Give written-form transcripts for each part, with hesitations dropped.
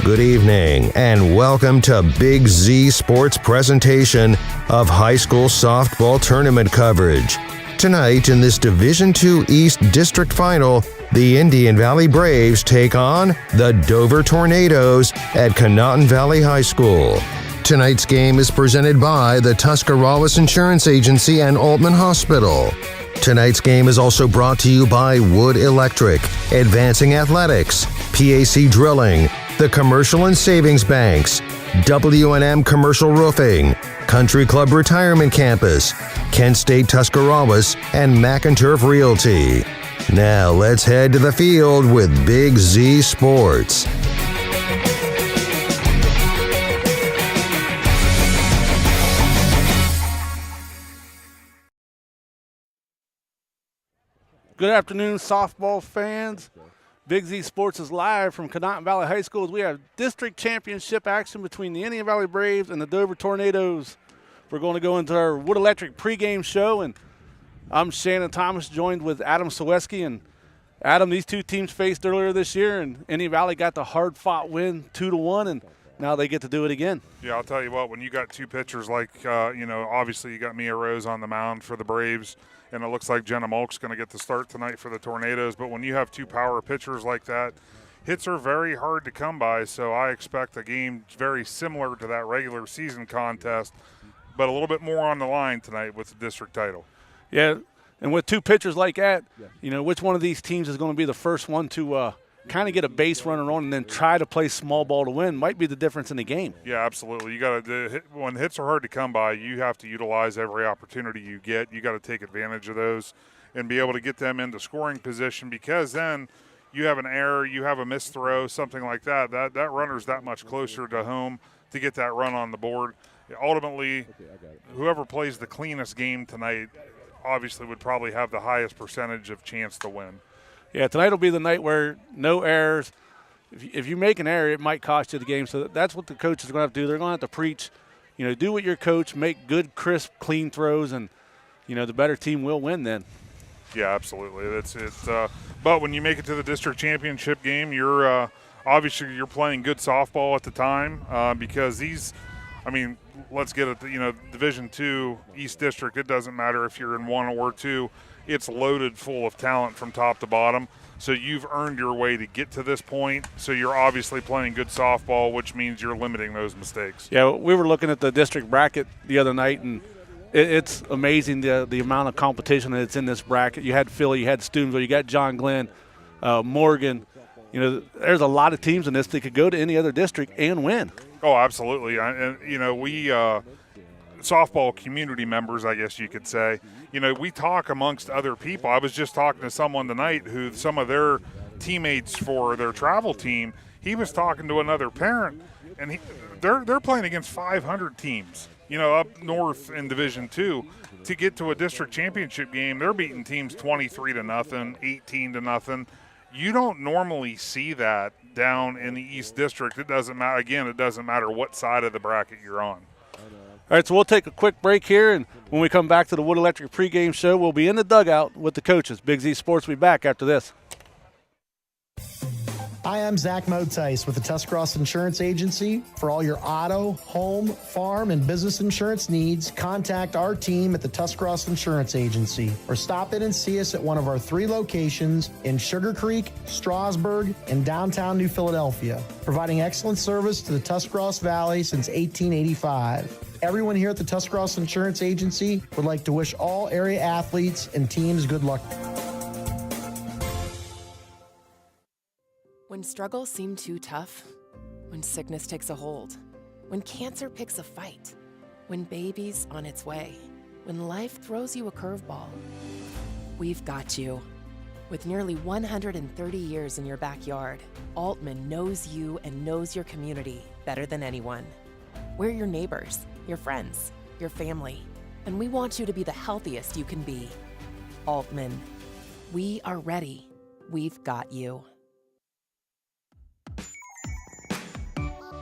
Good evening, and welcome to Big Z Sports presentation of high school softball tournament coverage. Tonight in this Division II East District Final, the Indian Valley Braves take on the Dover Tornadoes at Conotton Valley High School. Tonight's game is presented by the Tuscarawas Insurance Agency and Altman Hospital. Tonight's game is also brought to you by Wood Electric, Advancing Athletics, PAC Drilling, the Commercial and Savings Banks, W&M Commercial Roofing, Country Club Retirement Campus, Kent State Tuscarawas, and McInturf Realty. Now let's head to the field with Big Z Sports. Good afternoon, softball fans. Big Z Sports is live from Conotton Valley High School as we have district championship action between the Indian Valley Braves and the Dover Tornadoes. We're going to go into our Wood Electric pregame show, and I'm Shannon Thomas, joined with Adam Soweski. And Adam, these two teams faced earlier this year, and Indian Valley got the hard-fought win 2-1, and now they get to do it again. Yeah, I'll tell you what, when you got two pitchers like, obviously you got Mia Rose on the mound for the Braves, and it looks like Jenna Mulk's going to get the start tonight for the Tornadoes. But when you have two power pitchers like that, hits are very hard to come by, so I expect a game very similar to that regular season contest, but a little bit more on the line tonight with the district title. Yeah, and with two pitchers like that, which one of these teams is going to be the first one to kind of get a base runner on and then try to play small ball to win might be the difference in the game. Yeah, absolutely. You got to when hits are hard to come by, you have to utilize every opportunity you get. You got to take advantage of those and be able to get them into scoring position, because then you have an error, you have a missed throw, something like that. That runner's that much closer to home to get that run on the board. Ultimately, whoever plays the cleanest game tonight obviously would probably have the highest percentage of chance to win. Yeah, tonight will be the night where no errors. If you make an error, it might cost you the game. So that's what the coaches are going to have to do. They're going to have to preach, do what your coach, make good, crisp, clean throws, and, the better team will win then. Yeah, absolutely. That's it. But when you make it to the district championship game, you're obviously you're playing good softball at the time because let's get it. Division II East District. It doesn't matter if you're in 1 or 2. It's loaded full of talent from top to bottom. So you've earned your way to get to this point. So you're obviously playing good softball, which means you're limiting those mistakes. Yeah, we were looking at the district bracket the other night, and it's amazing the amount of competition that's in this bracket. You had Philly, you had Steubenville, you got John Glenn, Morgan. There's a lot of teams in this that could go to any other district and win. Oh, absolutely. We softball community members, I guess you could say, we talk amongst other people. I was just talking to someone tonight who some of their teammates for their travel team, he was talking to another parent, and they're playing against 500 teams, up north in Division II. To get to a district championship game, they're beating teams 23-0, 18-0. You don't normally see that down in the East District. It doesn't matter. Again, it doesn't matter what side of the bracket you're on. All right, so we'll take a quick break here, and when we come back to the Wood Electric pregame show, we'll be in the dugout with the coaches. Big Z Sports will be back after this. Hi, I'm Zach Motice with the Tuscarawas Insurance Agency. For all your auto, home, farm, and business insurance needs, contact our team at the Tuscarawas Insurance Agency or stop in and see us at one of our 3 locations in Sugar Creek, Strasburg, and downtown New Philadelphia, providing excellent service to the Tuscarawas Valley since 1885. Everyone here at the Tuscarawas Insurance Agency would like to wish all area athletes and teams good luck. When struggles seem too tough, when sickness takes a hold, when cancer picks a fight, when baby's on its way, when life throws you a curveball, we've got you. With nearly 130 years in your backyard, Altman knows you and knows your community better than anyone. We're your neighbors, your friends, your family, and we want you to be the healthiest you can be. Altman, we are ready. We've got you.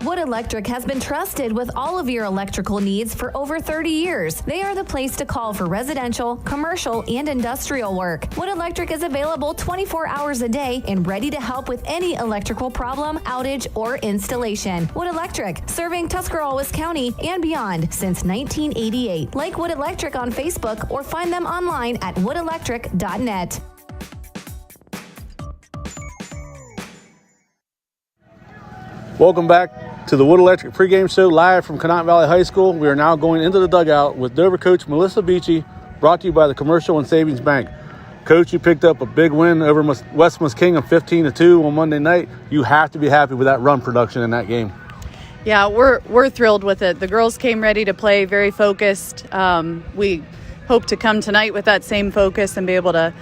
Wood Electric has been trusted with all of your electrical needs for over 30 years. They are the place to call for residential, commercial, and industrial work. Wood Electric is available 24 hours a day and ready to help with any electrical problem, outage, or installation. Wood Electric, serving Tuscarawas County and beyond since 1988. Like Wood Electric on Facebook or find them online at woodelectric.net. Welcome back to the Wood Electric pregame show live from Conotton Valley High School. We are now going into the dugout with Dover coach Melissa Beachy, brought to you by the Commercial and Savings Bank. Coach, you picked up a big win over West Muskingum 15-2 on Monday night. You have to be happy with that run production in that game. Yeah, we're thrilled with it. The girls came ready to play, very focused. We hope to come tonight with that same focus and be able to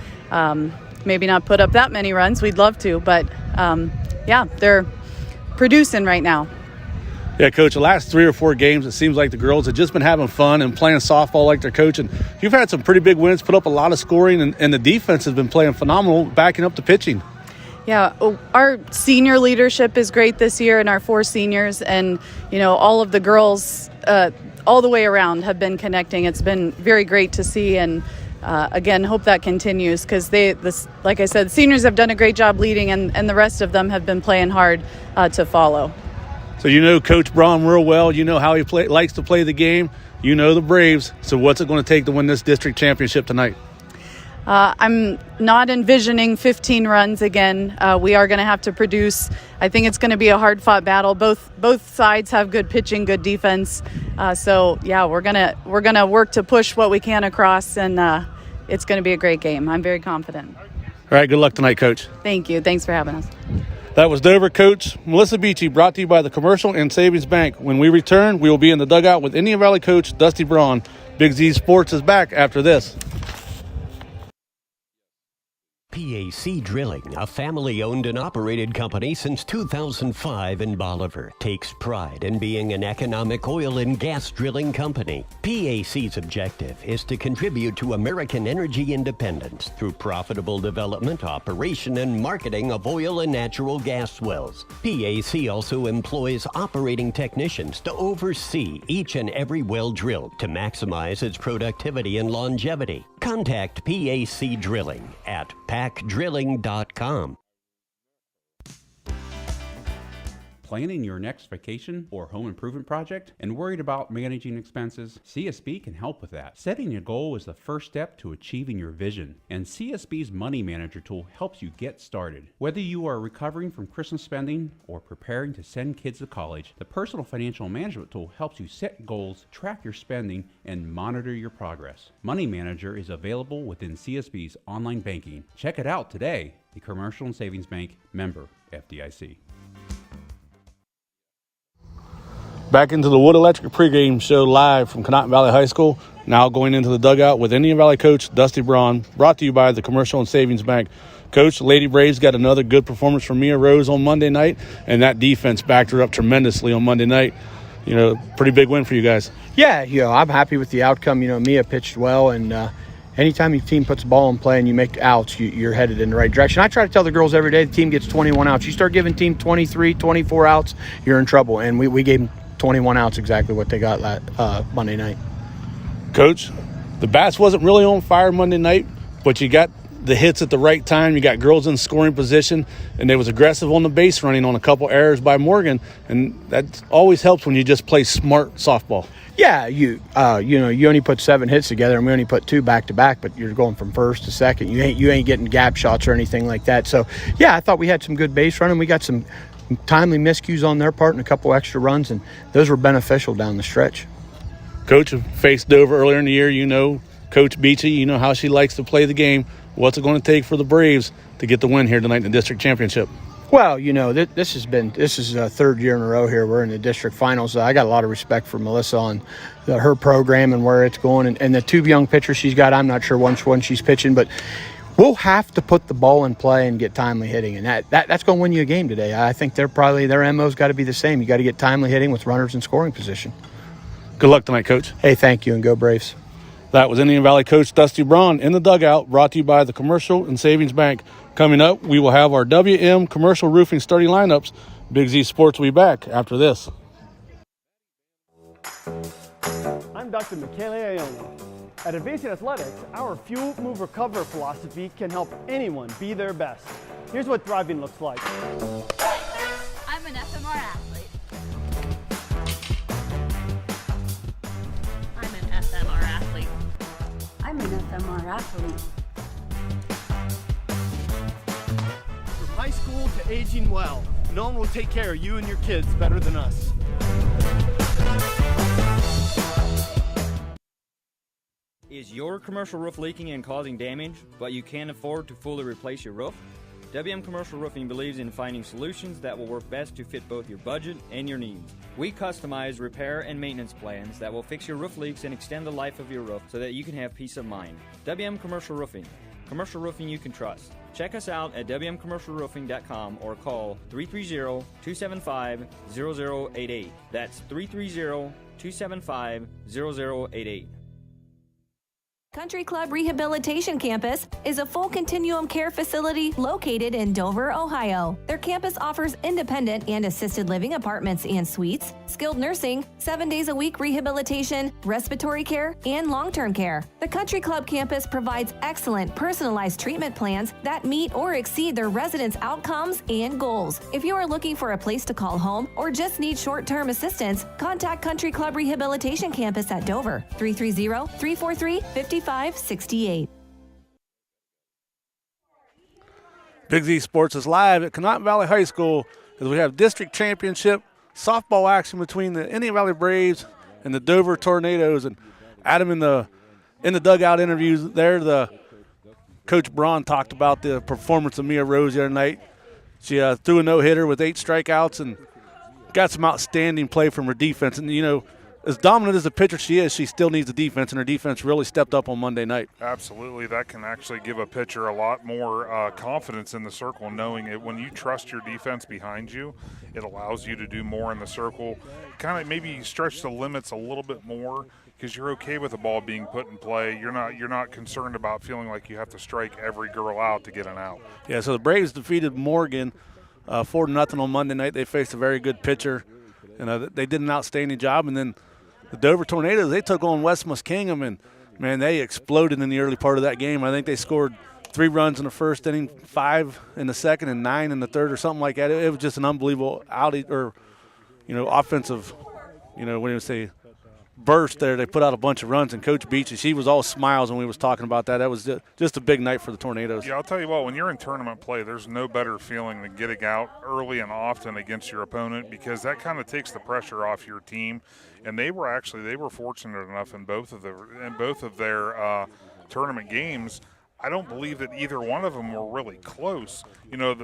maybe not put up that many runs. We'd love to, but yeah, they're producing right now. Yeah, Coach, the last 3 or 4 games, it seems like the girls have just been having fun and playing softball like they're coaching. You've had some pretty big wins, put up a lot of scoring, and the defense has been playing phenomenal, backing up the pitching. Yeah, our senior leadership is great this year, and our 4 seniors, and all of the girls all the way around have been connecting. It's been very great to see, and again, hope that continues because like I said, seniors have done a great job leading, and the rest of them have been playing hard to follow. So you know Coach Braun real well. You know how he likes to play the game. You know the Braves. So what's it going to take to win this district championship tonight? I'm not envisioning 15 runs again. We are going to have to produce. I think it's going to be a hard-fought battle. Both sides have good pitching, good defense. So yeah, we're gonna work to push what we can across, and it's going to be a great game. I'm very confident. All right, good luck tonight, Coach. Thank you. Thanks for having us. That was Dover coach Melissa Beachy, brought to you by the Commercial and Savings Bank. When we return, we will be in the dugout with Indian Valley coach Dusty Braun. Big Z Sports is back after this. PAC Drilling, a family-owned and operated company since 2005 in Bolivar, takes pride in being an economic oil and gas drilling company. PAC's objective is to contribute to American energy independence through profitable development, operation, and marketing of oil and natural gas wells. PAC also employs operating technicians to oversee each and every well drilled to maximize its productivity and longevity. Contact PAC Drilling at pacdrilling.com. Planning your next vacation or home improvement project and worried about managing expenses? CSB can help with that. Setting a goal is the first step to achieving your vision, and CSB's Money Manager tool helps you get started. Whether you are recovering from Christmas spending or preparing to send kids to college, the Personal Financial Management tool helps you set goals, track your spending, and monitor your progress. Money Manager is available within CSB's online banking. Check it out today. The Commercial and Savings Bank, member FDIC. Back into the Wood Electric pregame show live from Conotton Valley High School. Now going into the dugout with Indian Valley coach Dusty Braun, brought to you by the Commercial and Savings Bank. Coach, Lady Braves got another good performance from Mia Rose on Monday night, and that defense backed her up tremendously on Monday night. Pretty big win for you guys. Yeah, I'm happy with the outcome. Mia pitched well, and anytime your team puts the ball in play and you make outs, you're headed in the right direction. I try to tell the girls every day the team gets 21 outs. You start giving team 23, 24 outs, you're in trouble, and we gave them 21 outs, exactly what they got Monday night. Coach, the bats wasn't really on fire Monday night, but you got the hits at the right time. You got girls in scoring position, and they was aggressive on the base running on a couple errors by Morgan, and that always helps when you just play smart softball. Yeah, you only put 7 hits together, and we only put 2 back to back, but you're going from first to second. You ain't getting gap shots or anything like that. So yeah, I thought we had some good base running. We got some timely miscues on their part and a couple extra runs, and those were beneficial down the stretch. Coach, faced Dover earlier in the year. Coach Beachy, you know how she likes to play the game. What's it going to take for the Braves to get the win here tonight in the district championship? Well, this is a 3rd year in a row here. We're in the district finals. I got a lot of respect for Melissa on her program and where it's going, and the 2 young pitchers she's got. I'm not sure which one she's pitching, but we'll have to put the ball in play and get timely hitting, and that's going to win you a game today. I think their MO's got to be the same. You got to get timely hitting with runners in scoring position. Good luck tonight, Coach. Hey, thank you, and go Braves. That was Indian Valley coach Dusty Braun in the dugout, brought to you by the Commercial and Savings Bank. Coming up, we will have our WM Commercial Roofing starting lineups. Big Z Sports will be back after this. I'm Dr. Michele Iona. At Advancing Athletics, our Fuel, Move, Recover philosophy can help anyone be their best. Here's what thriving looks like. I'm an FMR athlete. I'm an FMR athlete. I'm an FMR athlete. From high school to aging well, no one will take care of you and your kids better than us. Is your commercial roof leaking and causing damage, but you can't afford to fully replace your roof? WM Commercial Roofing believes in finding solutions that will work best to fit both your budget and your needs. We customize repair and maintenance plans that will fix your roof leaks and extend the life of your roof so that you can have peace of mind. WM Commercial Roofing. Commercial roofing you can trust. Check us out at wmcommercialroofing.com or call 330-275-0088. That's 330-275-0088. Country Club Rehabilitation Campus is a full continuum care facility located in Dover, Ohio. Their campus offers independent and assisted living apartments and suites, skilled nursing, 7 days a week rehabilitation, respiratory care, and long-term care. The Country Club campus provides excellent personalized treatment plans that meet or exceed their residents' outcomes and goals. If you are looking for a place to call home or just need short-term assistance, contact Country Club Rehabilitation Campus at Dover, 330-343-5568. Big Z Sports is live at Conotton Valley High School as we have district championship softball action between the Indian Valley Braves and the Dover Tornadoes. And Adam in the dugout interviews there, the Coach Braun talked about the performance of Mia Rose the other night. She threw a no-hitter with 8 strikeouts and got some outstanding play from her defense. And, you know, as dominant as a pitcher she is, she still needs a defense, and her defense really stepped up on Monday night. Absolutely. That can actually give a pitcher a lot more confidence in the circle, knowing it. When you trust your defense behind you, it allows you to do more in the circle, kind of maybe stretch the limits a little bit more because you're okay with the ball being put in play. You're not concerned about feeling like you have to strike every girl out to get an out. Yeah, so the Braves defeated Morgan 4-0 on Monday night. They faced a very good pitcher, and they did an outstanding job. And then the Dover Tornadoes, they took on West Muskingum, and, man, they exploded in the early part of that game. I think they scored 3 runs in the first inning, 5 in the second, and 9 in the third or something like that. It was just an unbelievable offensive, burst there. They put out a bunch of runs, and Coach Beachy, she was all smiles when we was talking about that. That was just a big night for the Tornadoes. Yeah, I'll tell you what, when you're in tournament play, there's no better feeling than getting out early and often against your opponent, because that kind of takes the pressure off your team. And they were fortunate enough in both of their tournament games. I don't believe that either one of them were really close. You know,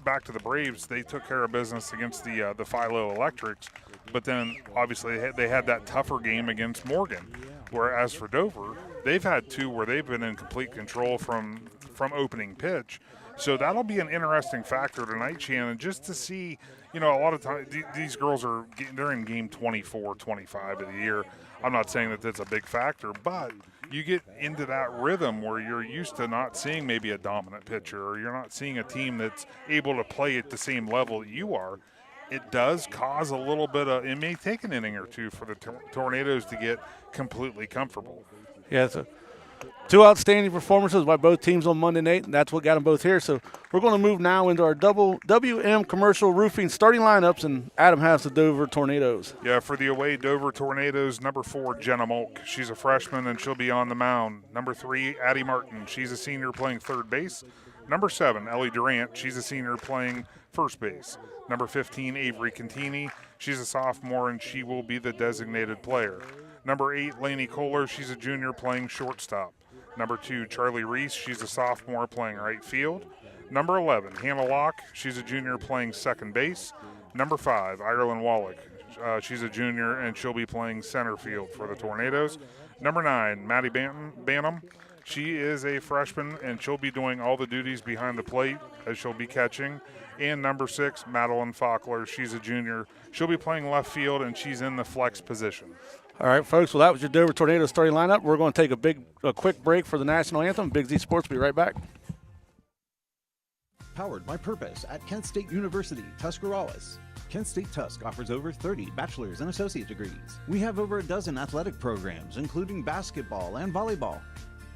back to the Braves, they took care of business against the Philo Electrics, but then obviously they had that tougher game against Morgan. Whereas for Dover, they've had 2 where they've been in complete control from opening pitch. So that'll be an interesting factor tonight, Shannon, just to see. You know, a lot of times these girls they're in game 24, 25 of the year. I'm not saying that that's a big factor, but you get into that rhythm where you're used to not seeing maybe a dominant pitcher, or you're not seeing a team that's able to play at the same level that you are. It does cause a little bit of – it may take an inning or 2 for the Tornadoes to get completely comfortable. Yeah, it's 2 outstanding performances by both teams on Monday night, and that's what got them both here. So we're going to move now into our WM Commercial Roofing starting lineups, and Adam has the Dover Tornadoes. Yeah, for the away Dover Tornadoes, number 4, Jenna Molk. She's a freshman, and she'll be on the mound. Number 3, Addie Martin. She's a senior playing third base. Number 7, Ellie Durant. She's a senior playing first base. Number 15, Avery Contini. She's a sophomore, and she will be the designated player. Number 8, Lainey Kohler. She's a junior playing shortstop. Number 2, Charlie Reese. She's a sophomore playing right field. Number 11, Hannah Locke. She's a junior playing second base. Number 5, Ireland Wallach. She's a junior, and she'll be playing center field for the Tornadoes. Number 9, Maddie Bantam. She is a freshman, and she'll be doing all the duties behind the plate as she'll be catching. And number 6, Madeline Faulkner. She's a junior. She'll be playing left field, and she's in the flex position. All right, folks. Well, that was your Dover Tornadoes starting lineup. We're going to take a quick break for the national anthem. Big Z Sports will be right back. Powered by Purpose at Kent State University, Tuscarawas. Kent State Tusk offers over 30 bachelor's and associate degrees. We have over a dozen athletic programs, including basketball and volleyball.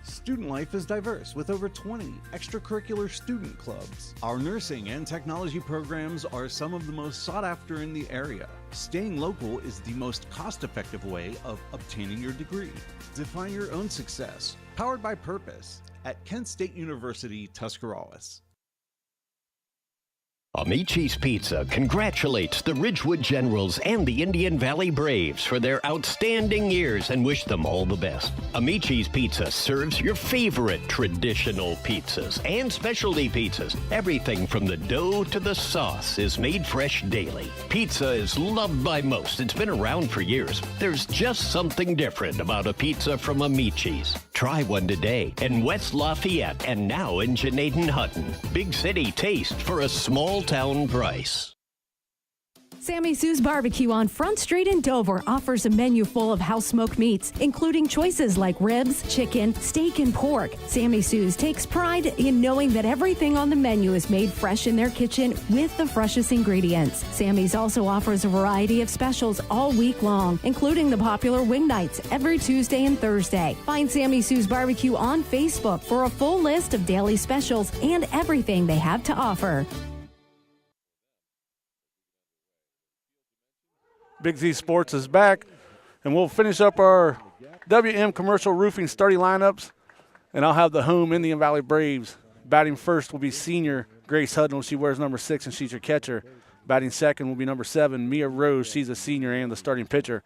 Student life is diverse with over 20 extracurricular student clubs. Our nursing and technology programs are some of the most sought after in the area. Staying local is the most cost-effective way of obtaining your degree. Define your own success. Powered by Purpose at Kent State University, Tuscarawas. Amici's Pizza congratulates the Ridgewood Generals and the Indian Valley Braves for their outstanding years and wish them all the best. Amici's Pizza serves your favorite traditional pizzas and specialty pizzas. Everything from the dough to the sauce is made fresh daily. Pizza is loved by most. It's been around for years. There's just something different about a pizza from Amici's. Try one today in West Lafayette and now in Janaden-Hutton. Big city taste for a small town price. Sammy Sue's Barbecue on Front Street in Dover offers a menu full of house-smoked meats, including choices like ribs, chicken, steak, and pork. Sammy Sue's takes pride in knowing that everything on the menu is made fresh in their kitchen with the freshest ingredients. Sammy's also offers a variety of specials all week long, including the popular wing nights every Tuesday and Thursday. Find Sammy Sue's Barbecue on Facebook for a full list of daily specials and everything they have to offer. Big Z Sports is back, and we'll finish up our WM Commercial Roofing starting lineups, and I'll have the home Indian Valley Braves. Batting first will be senior Grace Hudnall. She wears number 6, and she's your catcher. Batting second will be number 7, Mia Rose. She's a senior and the starting pitcher.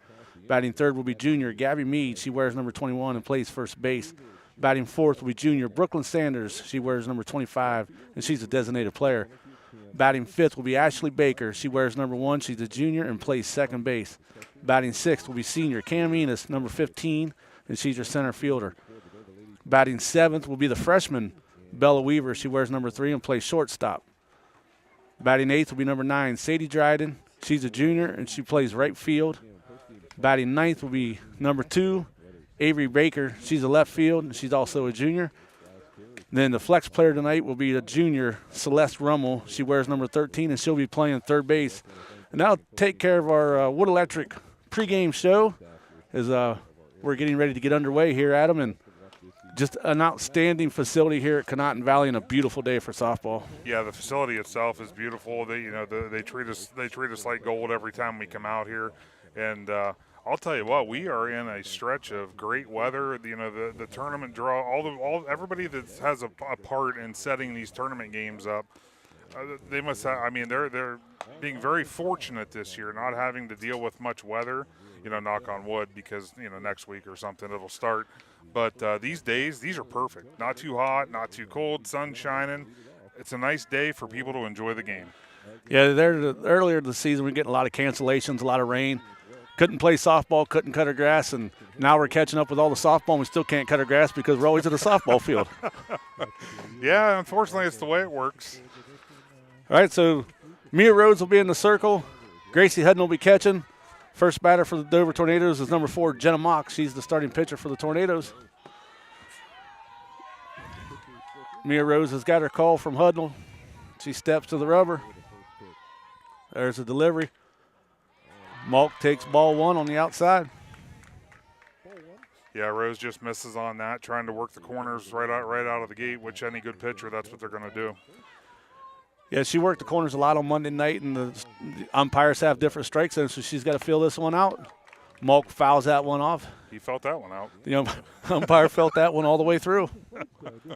Batting third will be junior Gabby Mead. She wears number 21 and plays first base. Batting fourth will be junior Brooklyn Sanders. She wears number 25, and she's a designated player. Batting fifth will be Ashley Baker. She wears number 1. She's a junior and plays second base. Batting sixth will be senior Cam Enos, number 15, and she's your center fielder. Batting seventh will be the freshman Bella Weaver. She wears number 3 and plays shortstop. Batting eighth will be number 9, Sadie Dryden. She's a junior and she plays right field. Batting ninth will be number 2, Avery Baker. She's a left field and she's also a junior. Then the flex player tonight will be the junior Celeste Rummel. She wears number 13, and she'll be playing third base. And that'll take care of our Wood Electric pregame show as we're getting ready to get underway here, Adam. And just an outstanding facility here at Conotton Valley and a beautiful day for softball. Yeah, the facility itself is beautiful. They treat us like gold every time we come out here, and I'll tell you what, we are in a stretch of great weather. The tournament draw, everybody that has a part in setting these tournament games up, they must have, they're being very fortunate this year, not having to deal with much weather, knock on wood, because, next week or something it'll start. But these days, these are perfect. Not too hot, not too cold, sun shining. It's a nice day for people to enjoy the game. Yeah, earlier this season, we we're getting a lot of cancellations, a lot of rain. Couldn't play softball, couldn't cut our grass, and now we're catching up with all the softball, and we still can't cut our grass because we're always at a softball field. Yeah, unfortunately, it's the way it works. All right, so Mia Rhodes will be in the circle. Gracie Hudden will be catching. First batter for the Dover Tornadoes is number 4, Jenna Mock. She's the starting pitcher for the Tornadoes. Mia Rose has got her call from Hudnall. She steps to the rubber. There's a delivery. Malk takes ball 1 on the outside. Yeah, Rose just misses on that, trying to work the corners right out of the gate, which any good pitcher, that's what they're going to do. Yeah, she worked the corners a lot on Monday night, and the umpires have different strike zones, so she's got to feel this one out. Malk fouls that one off. He felt that one out. The umpire felt that one all the way through.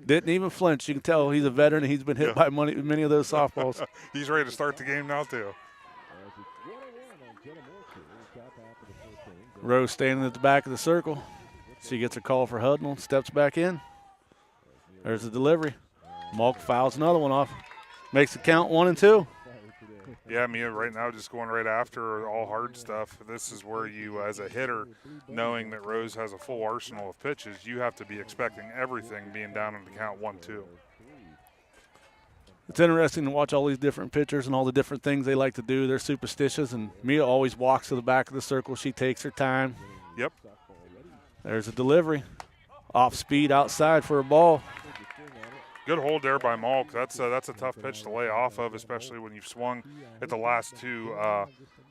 Didn't even flinch. You can tell he's a veteran, and he's been hit by many of those softballs. He's ready to start the game now, too. Rose standing at the back of the circle. She gets a call for Hudnall, steps back in. There's the delivery. Malk fouls another one off. Makes the count 1-2. Yeah, Mia right now just going right after all hard stuff. This is where you, as a hitter, knowing that Rose has a full arsenal of pitches, you have to be expecting everything being down in the count 1-2. It's interesting to watch all these different pitchers and all the different things they like to do. They're superstitious, and Mia always walks to the back of the circle. She takes her time. Yep. There's a delivery. Off speed outside for a ball. Good hold there by Malk. That's a tough pitch to lay off of, especially when you've swung at the last two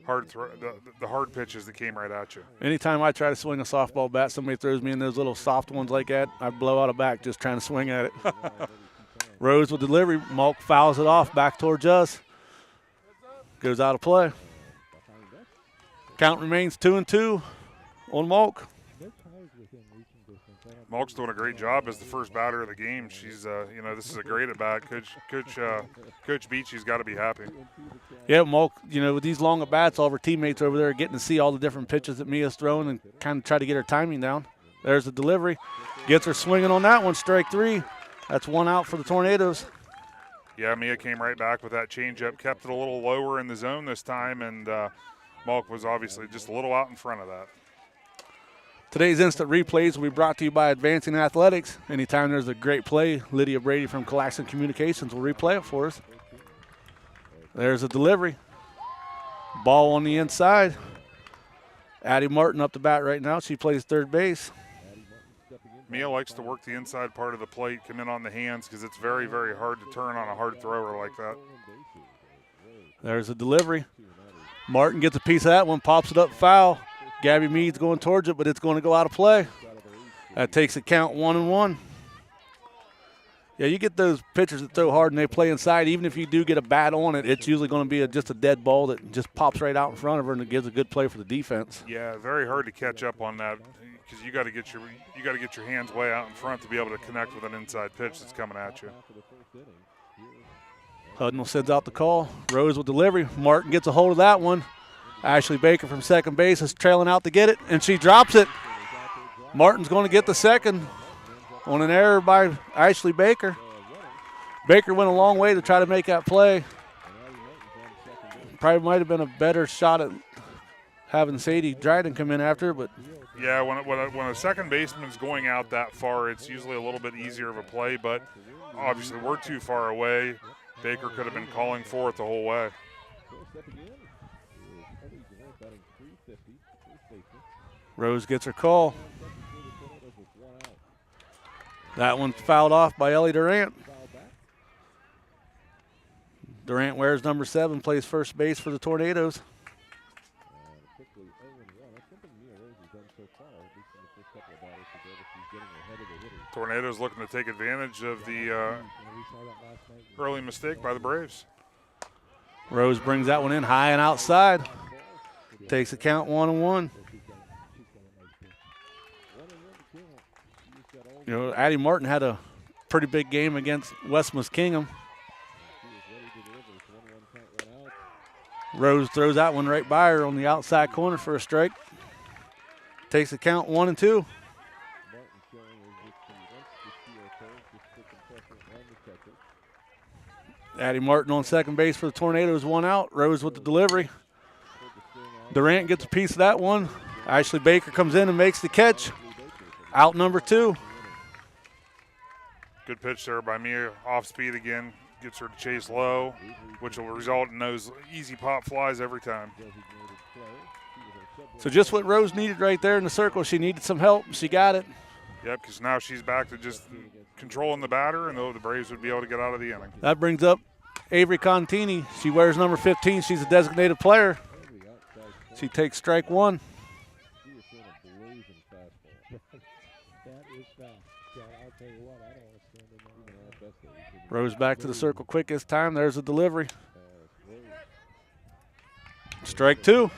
the hard pitches that came right at you. Anytime I try to swing a softball bat, somebody throws me in those little soft ones like that, I blow out a back just trying to swing at it. Rose with delivery. Malk fouls it off back towards us. Goes out of play. Count remains 2-2 on Malk. Malk's doing a great job as the first batter of the game. She's, this is a great at bat. Coach Beachy's got to be happy. Yeah, Malk, with these long at bats, all of her teammates over there are getting to see all the different pitches that Mia's throwing and kind of try to get her timing down. There's the delivery. Gets her swinging on that one, strike 3. That's 1 out for the Tornadoes. Yeah, Mia came right back with that changeup, kept it a little lower in the zone this time, and Malk was obviously just a little out in front of that. Today's instant replays will be brought to you by Advancing Athletics. Anytime there's a great play, Lydia Brady from Claxon Communications will replay it for us. There's a delivery. Ball on the inside. Addie Martin up to bat right now. She plays third base. Mia likes to work the inside part of the plate, come in on the hands, because it's very, very hard to turn on a hard thrower like that. There's a delivery. Martin gets a piece of that one, pops it up foul. Gabby Mead's going towards it, but it's going to go out of play. That takes a count 1-1. Yeah, you get those pitchers that throw hard and they play inside. Even if you do get a bat on it, it's usually going to be just a dead ball that just pops right out in front of her, and it gives a good play for the defense. Yeah, very hard to catch up on that because you got to get your hands way out in front to be able to connect with an inside pitch that's coming at you. Hudnall sends out the call. Rose with delivery. Martin gets a hold of that one. Ashley Baker from second base is trailing out to get it, and she drops it. Martin's going to get the second on an error by Ashley Baker. Baker went a long way to try to make that play. Probably might have been a better shot at having Sadie Dryden come in after her, but yeah, when a second baseman's going out that far, it's usually a little bit easier of a play, but obviously we're too far away. Baker could have been calling for it the whole way. Rose gets her call. That one's fouled off by Ellie Durant. Durant wears number 7, plays first base for the Tornadoes. Tornadoes looking to take advantage of the early mistake by the Braves. Rose brings that one in high and outside. Takes the count 1-1. Addie Martin had a pretty big game against West Muskingum. Rose throws that one right by her on the outside corner for a strike. Takes the count 1-2. Addie Martin on second base for the Tornadoes, 1 out. Rose with the delivery. Durant gets a piece of that one. Ashley Baker comes in and makes the catch. Out number 2. Good pitch there by Mia, off speed again. Gets her to chase low, which will result in those easy pop flies every time. So just what Rose needed right there in the circle. She needed some help. She got it. Yep, because now she's back to just controlling the batter, and the Braves would be able to get out of the inning. That brings up Avery Contini. She wears number 15. She's a designated player. She takes strike 1. Rose back to the circle quick this time. There's a delivery. Strike 2.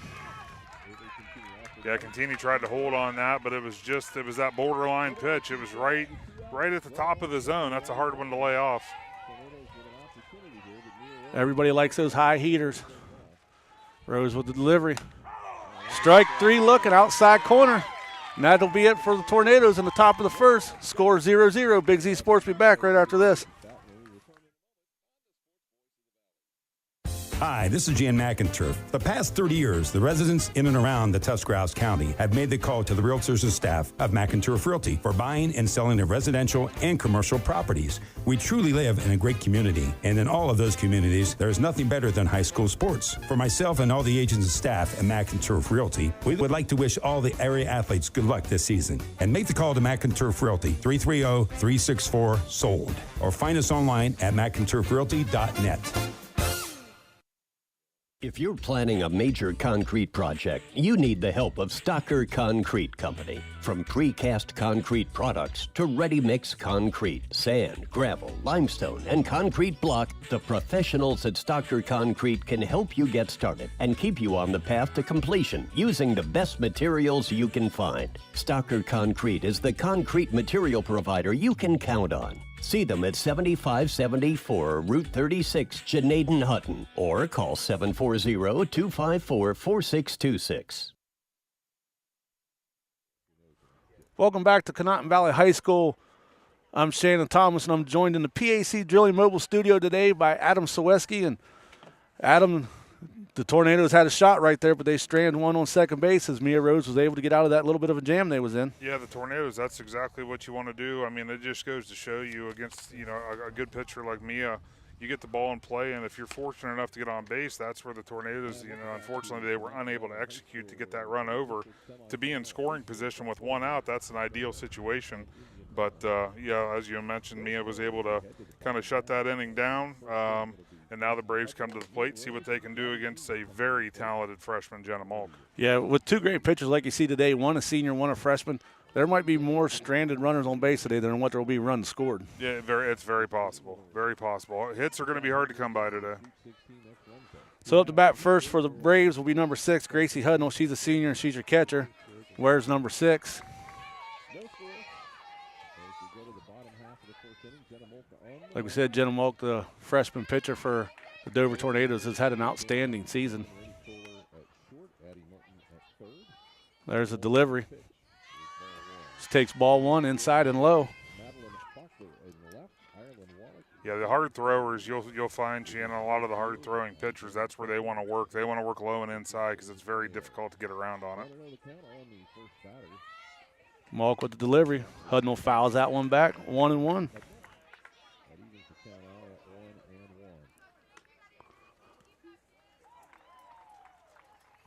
Yeah, Contini tried to hold on that, but it was that borderline pitch. It was right at the top of the zone. That's a hard one to lay off. Everybody likes those high heaters. Rose with the delivery. Strike 3 looking outside corner. And that'll be it for the Tornadoes in the top of the first. Score 0-0. Big Z Sports be back right after this. Hi, this is Jan McInturf. The past 30 years, the residents in and around the Tuscarawas County have made the call to the realtors and staff of McInturf Realty for buying and selling of residential and commercial properties. We truly live in a great community, and in all of those communities, there is nothing better than high school sports. For myself and all the agents and staff at McInturf Realty, we would like to wish all the area athletes good luck this season. And make the call to McInturf Realty, 330-364-SOLD, or find us online at McInturfRealty.net. If you're planning a major concrete project, you need the help of Stocker Concrete Company. From precast concrete products to ready-mix concrete, sand, gravel, limestone, and concrete block, the professionals at Stocker Concrete can help you get started and keep you on the path to completion using the best materials you can find. Stocker Concrete is the concrete material provider you can count on. See them at 7574 Route 36, Janaden, Hutton, or call 740-254-4626. Welcome back to Conotton Valley High School. I'm Shannon Thomas, and I'm joined in the PAC Drilling Mobile Studio today by Adam Saweski. And Adam, the Tornadoes had a shot right there, but they stranded one on second base as Mia Rose was able to get out of that little bit of a jam they was in. Yeah, the Tornadoes, that's exactly what you want to do. I mean, it just goes to show you against, a good pitcher like Mia, you get the ball in play, and if you're fortunate enough to get on base, that's where the Tornadoes, unfortunately they were unable to execute to get that run over. To be in scoring position with one out, that's an ideal situation. But, as you mentioned, Mia was able to kind of shut that inning down. And now the Braves come to the plate, see what they can do against a very talented freshman, Jenna Malk. Yeah, with two great pitchers like you see today, one a senior, one a freshman, there might be more stranded runners on base today than what there will be runs scored. Yeah, it's very possible. Very possible. Hits are going to be hard to come by today. So up to bat first for the Braves will be number 6, Gracie Hudnall. She's a senior, and she's your catcher. Where's number 6? Like we said, Jenna Malk, the freshman pitcher for the Dover Tornadoes, has had an outstanding season. There's a delivery. She takes ball one inside and low. Yeah, the hard throwers, you'll find, Shannon, a lot of the hard throwing pitchers, that's where they want to work. They want to work low and inside because it's very difficult to get around on it. Malk with the delivery. Hudnall fouls that one back, 1-1.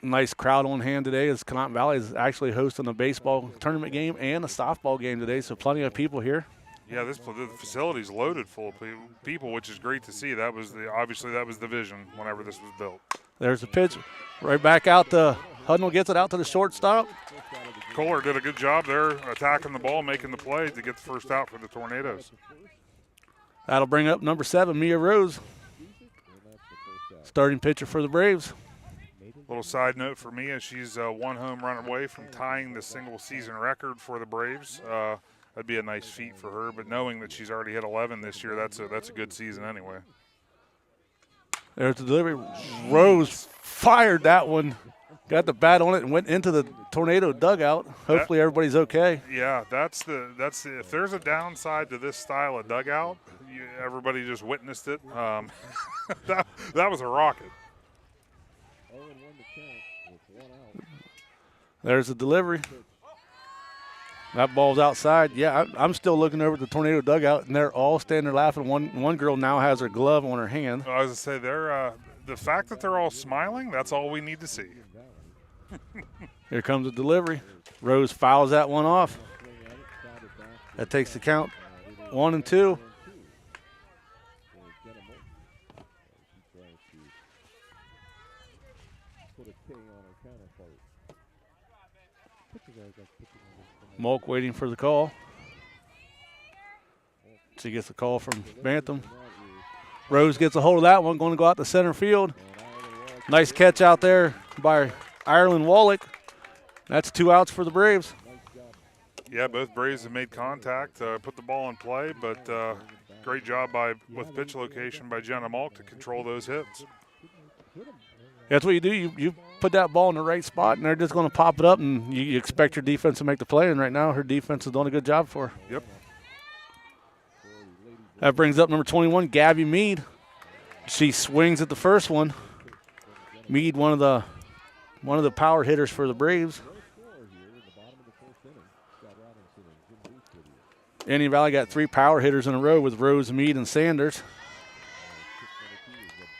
Nice crowd on hand today as Conotton Valley is actually hosting a baseball tournament game and a softball game today, so plenty of people here. Yeah, the facility's loaded full of people, which is great to see. Obviously that was the vision whenever this was built. There's the pitch. Right back out to Hudnall, gets it out to the shortstop. Kohler did a good job there attacking the ball, making the play to get the first out for the Tornadoes. That'll bring up number 7, Mia Rose. Starting pitcher for the Braves. Little side note for Mia, she's one home run away from tying the single season record for the Braves. That'd be a nice feat for her, but knowing that she's already hit 11 this year, that's a good season anyway. There's the delivery. Rose fired that one, got the bat on it, and went into the Tornado dugout. Hopefully everybody's okay. Yeah, that's the if there's a downside to this style of dugout, everybody just witnessed it. That was a rocket. There's the delivery. That ball's outside. Yeah, I'm still looking over at the Tornado dugout, and they're all standing there laughing. One girl now has her glove on her hand. I was going to say, the fact that they're all smiling, that's all we need to see. Here comes the delivery. Rose fouls that one off. That takes the count 1-2. Malk waiting for the call. She gets a call from Bantam. Rose gets a hold of that one, going to go out to center field. Nice catch out there by Ireland Wallach. That's 2 outs for the Braves. Yeah, both Braves have made contact, put the ball in play, but great job with pitch location by Jenna Malk to control those hits. That's what you do. You put that ball in the right spot, and they're just going to pop it up, and you expect your defense to make the play. And right now, her defense is doing a good job for her. Yep. That brings up number 21, Gabby Mead. She swings at the first one. Mead, one of the power hitters for the Braves. Indian Valley got 3 power hitters in a row with Rose, Mead, and Sanders.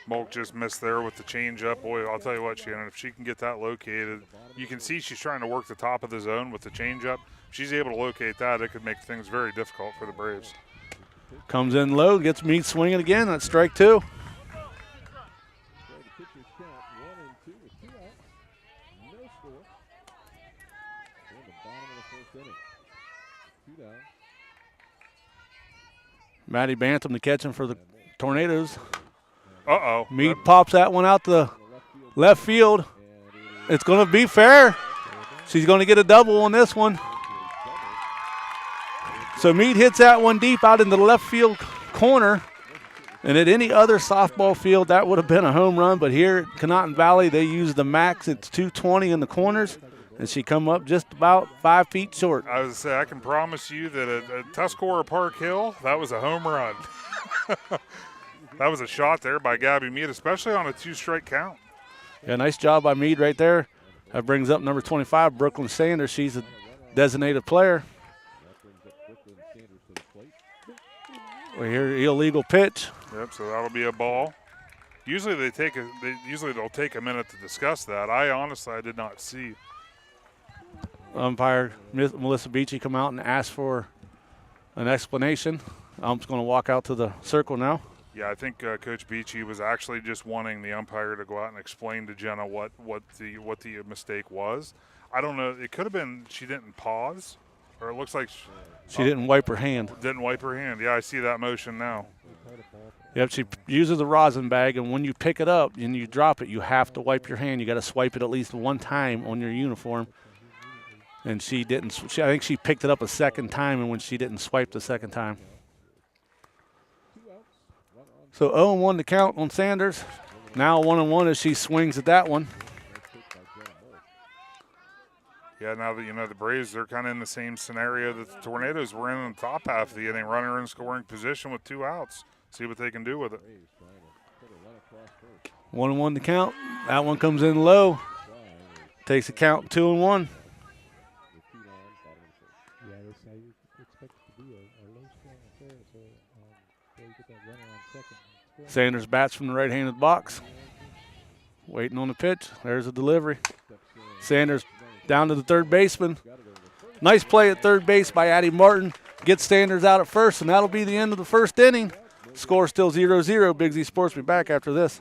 Mulk just missed there with the changeup. Boy, I'll tell you what, Shannon, if she can get that located, you can see she's trying to work the top of the zone with the changeup. If she's able to locate that, it could make things very difficult for the Braves. Comes in low, gets Mead swinging again. That's strike 2. Maddie Bantam to catch him for the Tornadoes. Uh-oh. Mead pops that one out to left field. It's going to be fair. She's going to get a double on this one. So Mead hits that one deep out into the left field corner. And at any other softball field, that would have been a home run. But here at Conotton Valley, they use the max. It's 220 in the corners. And she come up just about 5 feet short. I was say I can promise you that at Tuscarora Park Hill, that was a home run. That was a shot there by Gabby Mead, especially on a 2-strike count. Yeah, nice job by Mead right there. That brings up number 25, Brooklyn Sanders. She's a designated player. We hear illegal pitch. Yep, so that'll be a ball. Usually they'll take a minute to discuss that. I did not see. Umpire Melissa Beachy come out and ask for an explanation. I'm just going to walk out to the circle now. Yeah, I think Coach Beachy was actually just wanting the umpire to go out and explain to Jenna what the mistake was. I don't know. It could have been she didn't pause, or it looks like she didn't wipe her hand. Didn't wipe her hand. Yeah, I see that motion now. Yep, she uses the rosin bag, and when you pick it up and you drop it, you have to wipe your hand. You got to swipe it at least one time on your uniform. And she didn't. I think she picked it up a second time, and when she didn't swipe the second time. So 0-1 to count on Sanders. Now 1-1 as she swings at that one. Yeah, now that the Braves, they're kind of in the same scenario that the Tornadoes were in the top half of the inning, runner in scoring position with 2 outs. See what they can do with it. 1-1 to count. That one comes in low. Takes a count 2-1. Sanders bats from the right-handed box. Waiting on the pitch. There's a delivery. Sanders down to the third baseman. Nice play at third base by Addie Martin. Gets Sanders out at first, and that'll be the end of the first inning. Score still 0-0. Big Z Sports will be back after this.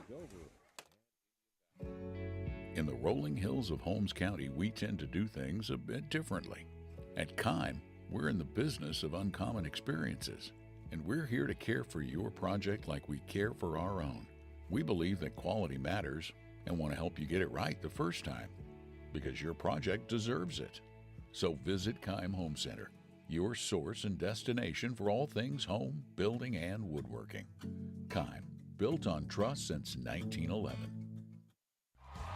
In the rolling hills of Holmes County, we tend to do things a bit differently. At Kime, we're in the business of uncommon experiences, and we're here to care for your project like we care for our own. We believe that quality matters and want to help you get it right the first time, because your project deserves it. So visit Kime Home Center, your source and destination for all things home, building, and woodworking. Kime, built on trust since 1911.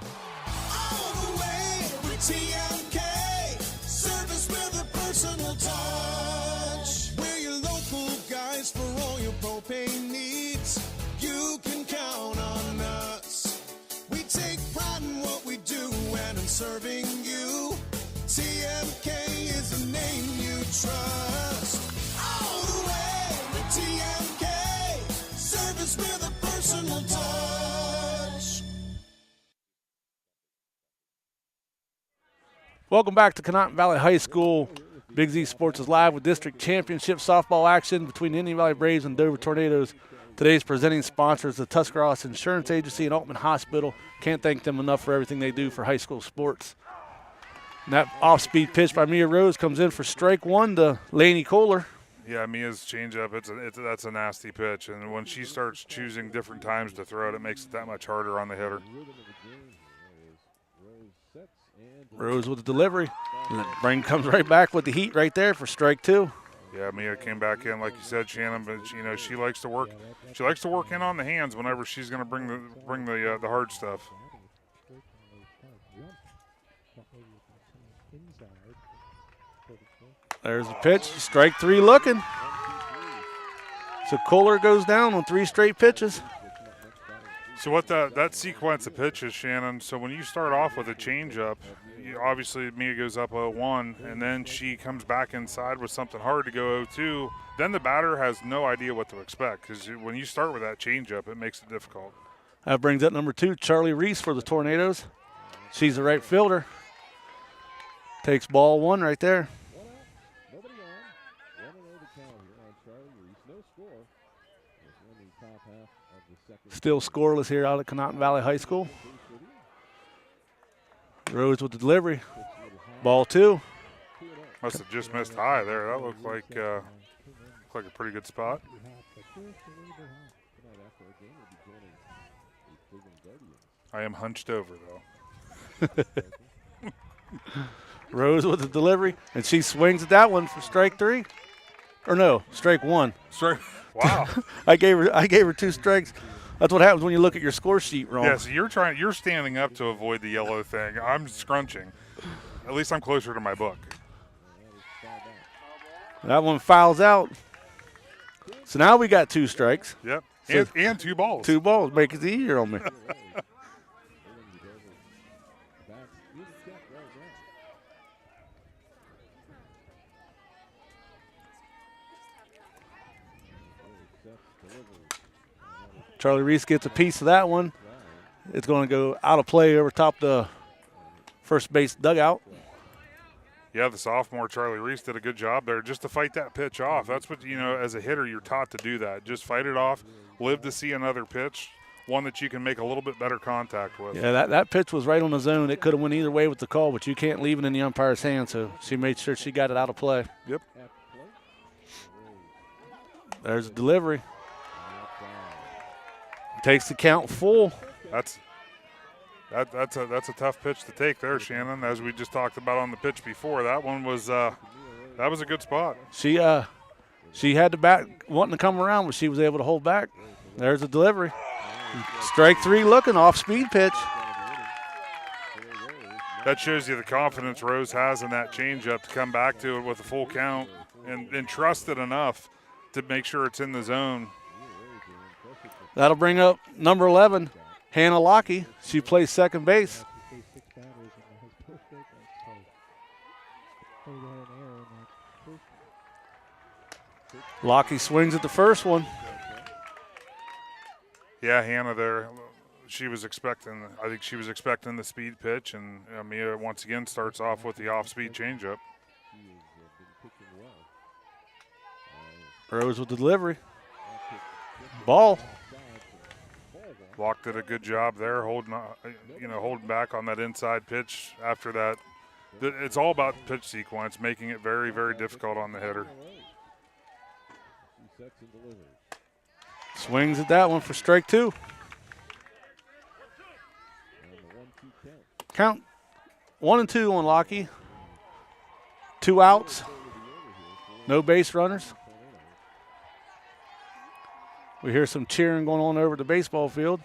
All the way with TMK, service with a personal touch. We're your local guys for all your propane needs. You can count on us. We take pride in what we do and in serving you. TMK is the name you trust. All the way with TMK, service with a personal touch. Welcome back to Conotton Valley High School. Big Z Sports is live with district championship softball action between the Indian Valley Braves and Dover Tornadoes. Today's presenting sponsors, the Tuscarawas Insurance Agency and Altman Hospital. Can't thank them enough for everything they do for high school sports. And that off-speed pitch by Mia Rose comes in for strike 1 to Lainey Kohler. Yeah, Mia's changeup, that's a nasty pitch. And when she starts choosing different times to throw it, it makes it that much harder on the hitter. Rose with the delivery. Brain comes right back with the heat right there for strike 2. Yeah, Mia came back in, like you said, Shannon, but she likes to work. She likes to work in on the hands whenever she's going to bring the hard stuff. There's the pitch. Strike 3 looking. So Kohler goes down on 3 straight pitches. So what that sequence of pitches, Shannon, so when you start off with a changeup, obviously Mia goes up 0-1, and then she comes back inside with something hard to go 0-2, then the batter has no idea what to expect, because when you start with that changeup, it makes it difficult. That brings up number 2, Charlie Reese for the Tornadoes. She's the right fielder. Takes ball 1 right there. Still scoreless here out at Conotton Valley High School. Rose with the delivery. Ball 2. Must have just missed high there. That looked like a pretty good spot. I am hunched over, though. Rose with the delivery, and she swings at that one for strike 3. Or no, strike 1. Wow. I gave her 2 strikes. That's what happens when you look at your score sheet wrong. Yeah, so you're standing up to avoid the yellow thing. I'm scrunching. At least I'm closer to my book. That one fouls out. So now we got 2 strikes. Yep, So and 2 balls. 2 balls, make it easier on me. Charlie Reese gets a piece of that one. It's going to go out of play over top the first base dugout. Yeah, the sophomore Charlie Reese did a good job there just to fight that pitch off. That's what, as a hitter, you're taught to do that. Just fight it off, live to see another pitch, one that you can make a little bit better contact with. Yeah, that pitch was right on the zone. It could have went either way with the call, but you can't leave it in the umpire's hand, so she made sure she got it out of play. Yep. There's a delivery. Takes the count full. That's a tough pitch to take there, Shannon. As we just talked about on the pitch before, that one was that was a good spot. She had the bat wanting to come around, but she was able to hold back. There's a delivery. Strike 3 looking, off-speed pitch. That shows you the confidence Rose has in that changeup to come back to it with a full count and trust it enough to make sure it's in the zone. That'll bring up number 11, Hannah Lockie. She plays second base. Lockie swings at the first one. Yeah, Hannah there, she was expecting the speed pitch, and Mia once again starts off with the off-speed changeup. Rose with the delivery. Ball. Locke did a good job there, holding back on that inside pitch after that. It's all about pitch sequence, making it very, very difficult on the hitter. Swings at that one for strike 2. Count 1 and 2 on Lockie. 2 outs. No base runners. We hear some cheering going on over the baseball field.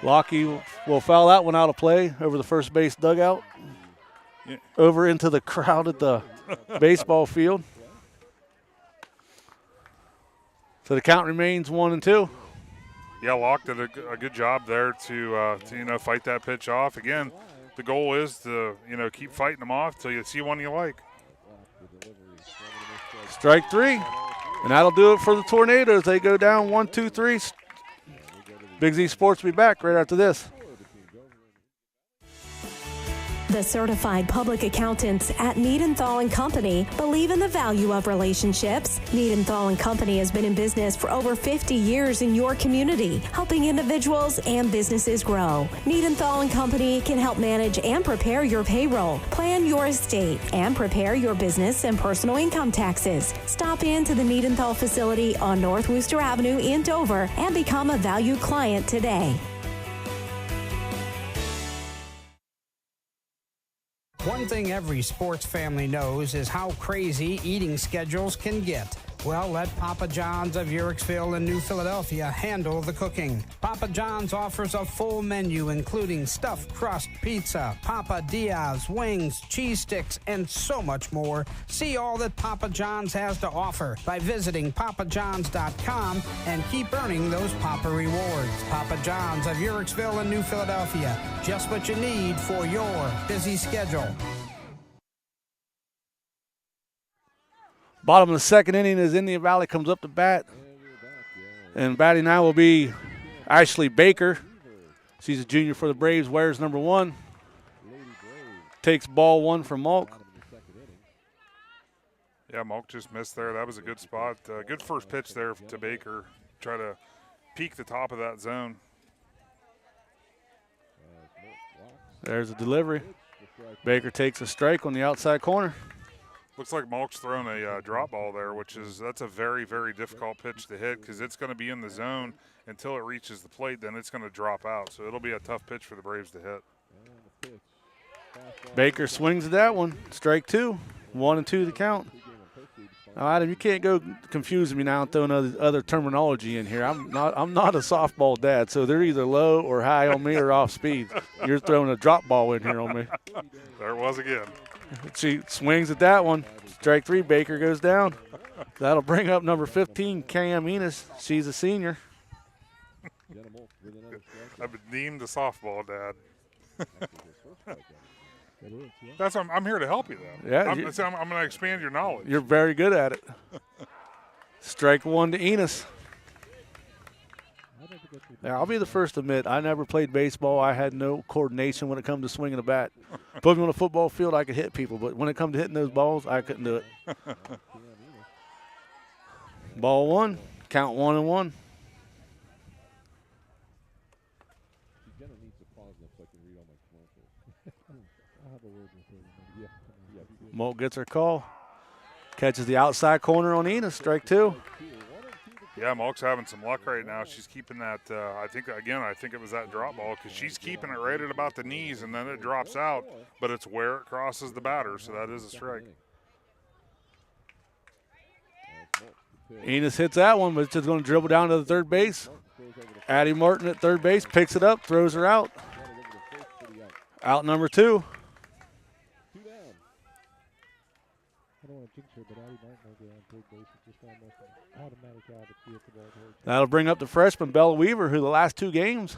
Lockie will foul that one out of play over the first base dugout. Over into the crowd at the baseball field. So the count remains 1 and 2. Yeah, Locke did a good job there to fight that pitch off. Again, the goal is to keep fighting them off till you see one you like. Strike 3. And that'll do it for the Tornadoes. They go down 1-2-3. Big Z Sports will be back right after this. The certified public accountants at Niedenthal & Company believe in the value of relationships. Niedenthal & Company has been in business for over 50 years in your community, helping individuals and businesses grow. Niedenthal & Company can help manage and prepare your payroll, plan your estate, and prepare your business and personal income taxes. Stop into the Niedenthal facility on North Worcester Avenue in Dover and become a valued client today. One thing every sports family knows is how crazy eating schedules can get. Well, let Papa John's of Uhrichsville and New Philadelphia handle the cooking. Papa John's offers a full menu including stuffed crust pizza, Papa Diaz, wings, cheese sticks, and so much more. See all that Papa John's has to offer by visiting papajohns.com and keep earning those Papa rewards. Papa John's of Uhrichsville and New Philadelphia. Just what you need for your busy schedule. Bottom of the second inning as Indian Valley comes up to bat. And batting now will be Ashley Baker. She's a junior for the Braves, wears number 1. Takes ball 1 from Malk. Yeah, Malk just missed there. That was a good spot. Good first pitch there to Baker. Try to peek the top of that zone. There's a delivery. Baker takes a strike on the outside corner. Looks like Malk's thrown a drop ball there, that's a very, very difficult pitch to hit because it's going to be in the zone until it reaches the plate. Then it's going to drop out. So it'll be a tough pitch for the Braves to hit. Baker swings at that one. Strike 2. 1-2 the count. Now, Adam, you can't go confusing me now and throwing other terminology in here. I'm not a softball dad, so they're either low or high on me or off speed. You're throwing a drop ball in here on me. There it was again. She swings at that one. Strike 3, Baker goes down. That'll bring up number 15, Cam Enos. She's a senior. I've been deemed a softball dad. That's I'm here to help you, though. Yeah, I'm going to expand your knowledge. You're very good at it. Strike 1 to Enos. Yeah, I'll be the first to admit, I never played baseball. I had no coordination when it comes to swinging a bat. Put me on a football field, I could hit people, but when it comes to hitting those balls, I couldn't do it. Ball 1, count 1-1. Moult gets her call. Catches the outside corner on Enos, strike 2. Yeah, Malk's having some luck right now. She's keeping that, I think it was that drop ball because she's keeping it right at about the knees, and then it drops out, but it's where it crosses the batter, so that is a strike. Enos hits that one, but it's just going to dribble down to the third base. Addie Martin at third base, picks it up, throws her out. Out number 2. That'll bring up the freshman, Bella Weaver, who the last 2 games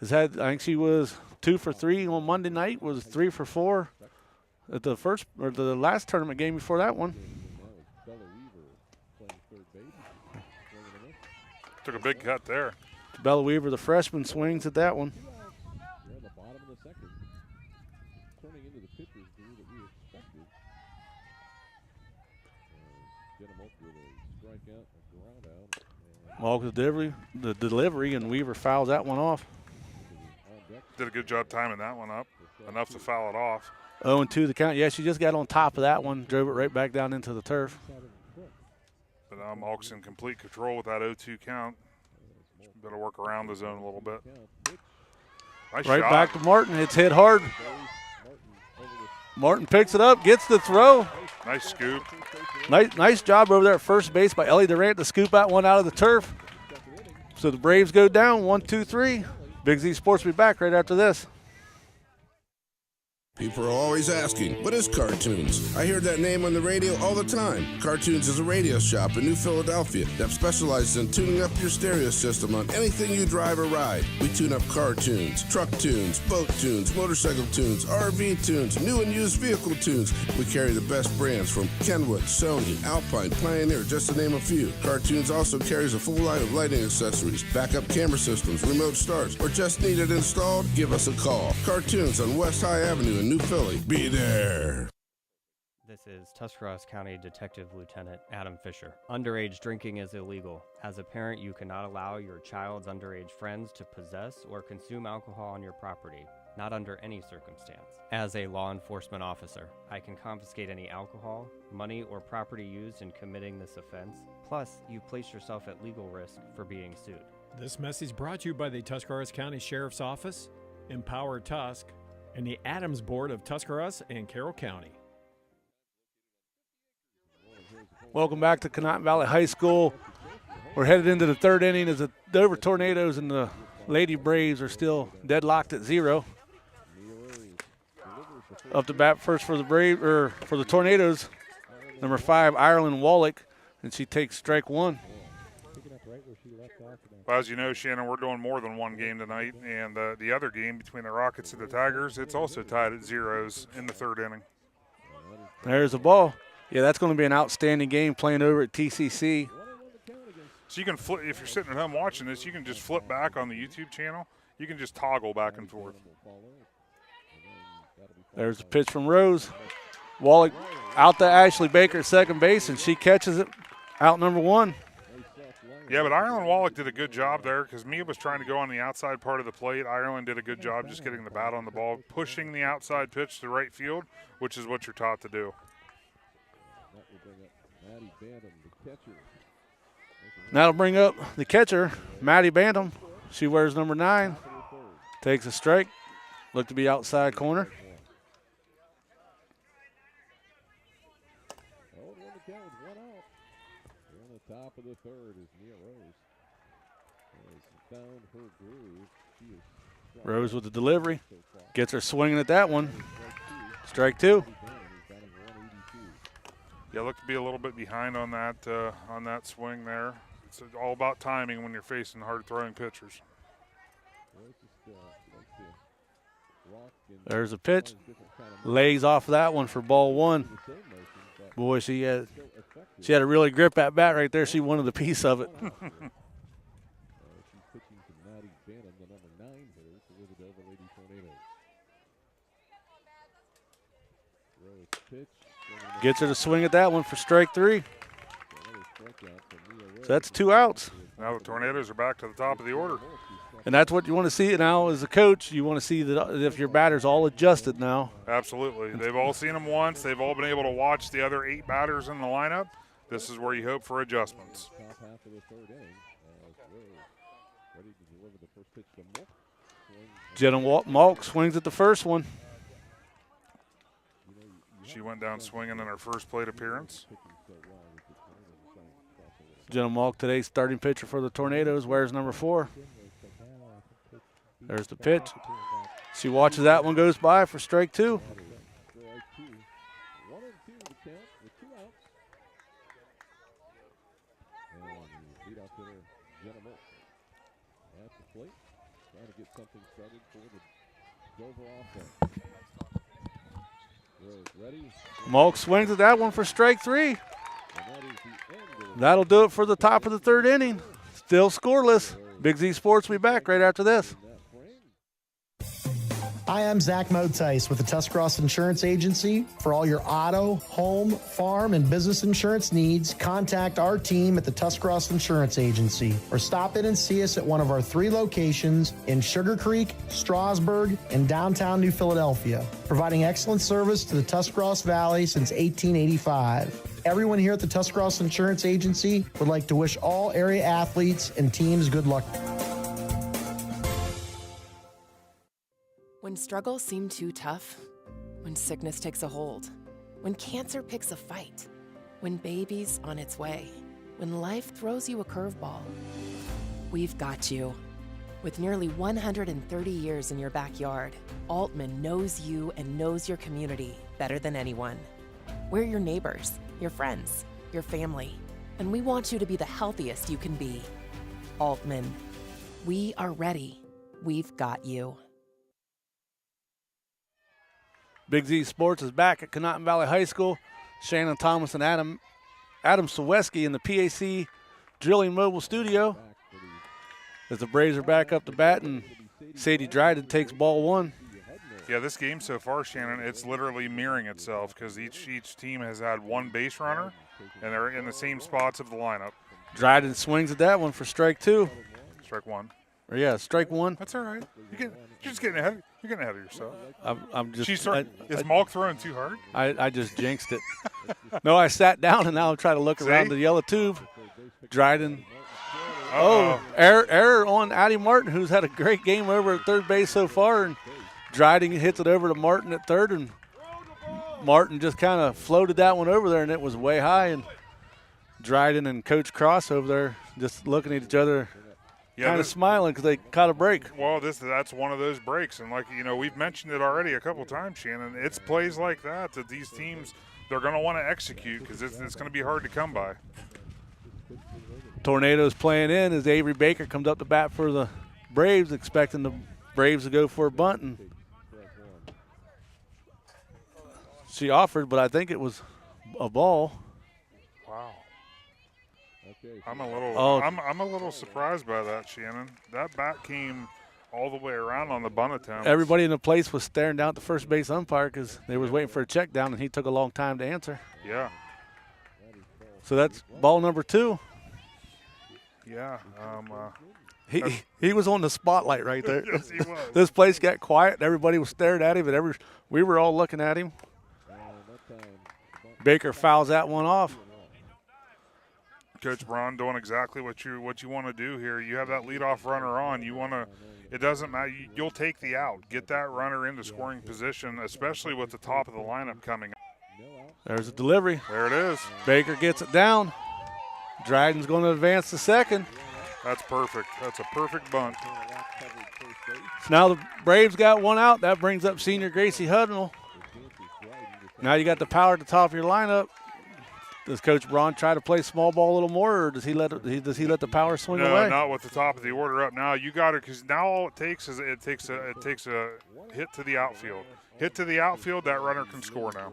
has had, I think she was 2 for 3 on Monday night, was 3 for 4 at the last tournament game before that one. Took a big cut there. Bella Weaver, the freshman, swings at that one. Malk the delivery, and Weaver fouls that one off. Did a good job timing that one up, enough to foul it off. 0-2 the count. Yeah, she just got on top of that one, drove it right back down into the turf. But now Malk's in complete control with that 0-2 count. Better work around the zone a little bit. Nice right shot. Back to Martin. It's hit hard. Martin picks it up, gets the throw. Nice scoop. Nice job over there at first base by Ellie Durant to scoop that one out of the turf. So the Braves go down 1-2-3. Big Z Sports will be back right after this. People are always asking, what is Cartoons? I hear that name on the radio all the time. Cartoons is a radio shop in New Philadelphia that specializes in tuning up your stereo system on anything you drive or ride. We tune up car tunes, truck tunes, boat tunes, motorcycle tunes, RV tunes, new and used vehicle tunes. We carry the best brands from Kenwood, Sony, Alpine, Pioneer, just to name a few. Cartoons also carries a full line of lighting accessories, backup camera systems, remote starts, or just need it installed? Give us a call. Cartoons on West High Avenue in New Philly. Be there. This is Tuscarawas County Detective Lieutenant Adam Fisher. Underage drinking is illegal. As a parent, you cannot allow your child's underage friends to possess or consume alcohol on your property, not under any circumstance. As a law enforcement officer, I can confiscate any alcohol, money, or property used in committing this offense. Plus, you place yourself at legal risk for being sued. This message brought to you by the Tuscarawas County Sheriff's Office, Empower Tusk, and the Adams Board of Tuscarawas and Carroll County. Welcome back to Conotton Valley High School. We're headed into the third inning as the Dover Tornadoes and the Lady Braves are still deadlocked at 0. Up to bat first for the Tornadoes, number 5, Ireland Wallach, and she takes strike 1. Well, as you know, Shannon, we're doing more than one game tonight, and the other game between the Rockets and the Tigers, it's also tied at 0s in the third inning. There's the ball. Yeah, that's going to be an outstanding game playing over at TCC. So you can flip, if you're sitting at home watching this, you can just flip back on the YouTube channel. You can just toggle back and forth. There's the pitch from Rose. Wallach out to Ashley Baker at second base, and she catches it out number 1. Yeah, but Ireland Wallach did a good job there because Mia was trying to go on the outside part of the plate. Ireland did a good job just getting the bat on the ball, pushing the outside pitch to right field, which is what you're taught to do. That'll bring up the catcher, Maddie Bantam. She wears number 9. Takes a strike. Look to be outside corner. Top of the third is Mia Rose. Found her groove. Rose with the delivery. Gets her swinging at that one. Strike 2. Yeah, look to be a little bit behind on that swing there. It's all about timing when you're facing hard-throwing pitchers. There's a pitch. Lays off that one for ball 1. Boy, she had a really grip at bat right there. She wanted a piece of it. Gets her to swing at that one for strike 3. So that's 2 outs. Now the Tornadoes are back to the top of the order. And that's what you want to see now as a coach. You want to see that if your batter's all adjusted now. Absolutely. They've all seen them once. They've all been able to watch the other 8 batters in the lineup. This is where you hope for adjustments. Jenna Malk swings at the first one. She went down swinging in her first plate appearance. Jenna Malk, today's starting pitcher for the Tornadoes, wears number 4. There's the pitch. She watches that one goes by for strike 2. Malk swings at that one for strike 3. That'll do it for the top of the third inning. Still scoreless. Big Z Sports will be back right after this. Hi, I'm Zach Motice with the Tuscarawas Insurance Agency. For all your auto, home, farm, and business insurance needs, contact our team at the Tuscarawas Insurance Agency or stop in and see us at one of our 3 locations in Sugar Creek, Strasburg, and downtown New Philadelphia, providing excellent service to the Tuscarawas Valley since 1885. Everyone here at the Tuscarawas Insurance Agency would like to wish all area athletes and teams good luck. When struggles seem too tough, when sickness takes a hold, when cancer picks a fight, when baby's on its way, when life throws you a curveball, we've got you. With nearly 130 years in your backyard, Altman knows you and knows your community better than anyone. We're your neighbors, your friends, your family, and we want you to be the healthiest you can be. Altman, we are ready. We've got you. Big Z Sports is back at Conotton Valley High School. Shannon Thomas and Adam Saweski in the PAC Drilling Mobile Studio. As the Braves are back up to bat, and Sadie Dryden takes ball 1. Yeah, this game so far, Shannon, it's literally mirroring itself because each team has had 1 base runner, and they're in the same spots of the lineup. Dryden swings at that one for strike 2. Strike 1. Or yeah, strike 1. That's all right. You're just getting ahead. You're getting ahead of yourself. I'm just. Is Malk throwing too hard? I just jinxed it. No, I sat down and now I'm trying to look around the yellow tube. Dryden. Oh, error on Addie Martin, who's had a great game over at third base so far, and Dryden hits it over to Martin at third, and Martin just kind of floated that one over there, and it was way high, and Dryden and Coach Cross over there just looking at each other, kind of smiling because they caught a break. Well, that's one of those breaks. And, we've mentioned it already a couple times, Shannon. It's plays like that these teams, they're going to want to execute because it's going to be hard to come by. Tornadoes playing in as Avery Baker comes up to bat for the Braves, expecting the Braves to go for a bunt. And she offered, but I think it was a ball. Wow. I'm a little I'm a little surprised by that, Shannon. That bat came all the way around on the bunt attempt. Everybody in the place was staring down at the first base umpire because they was waiting for a check down, and he took a long time to answer. Yeah. So that's ball number 2. Yeah. He was on the spotlight right there. Yes, he was. This place got quiet. Everybody was staring at him, and we were all looking at him. Baker fouls that one off. Coach Braun doing exactly what you want to do here. You have that leadoff runner on. You want to. It doesn't matter. You'll take the out. Get that runner into scoring position, especially with the top of the lineup coming. There's a delivery. There it is. Baker gets it down. Dryden's going to advance to second. That's perfect. That's a perfect bunt. So now the Braves got one out. That brings up senior Gracie Hudnall. Now you got the power at the top of your lineup. Does Coach Braun try to play small ball a little more, or does he let the power swing away? No, not with the top of the order up. Now you got it, because now all it takes is it takes a hit to the outfield. Hit to the outfield, that runner can score now.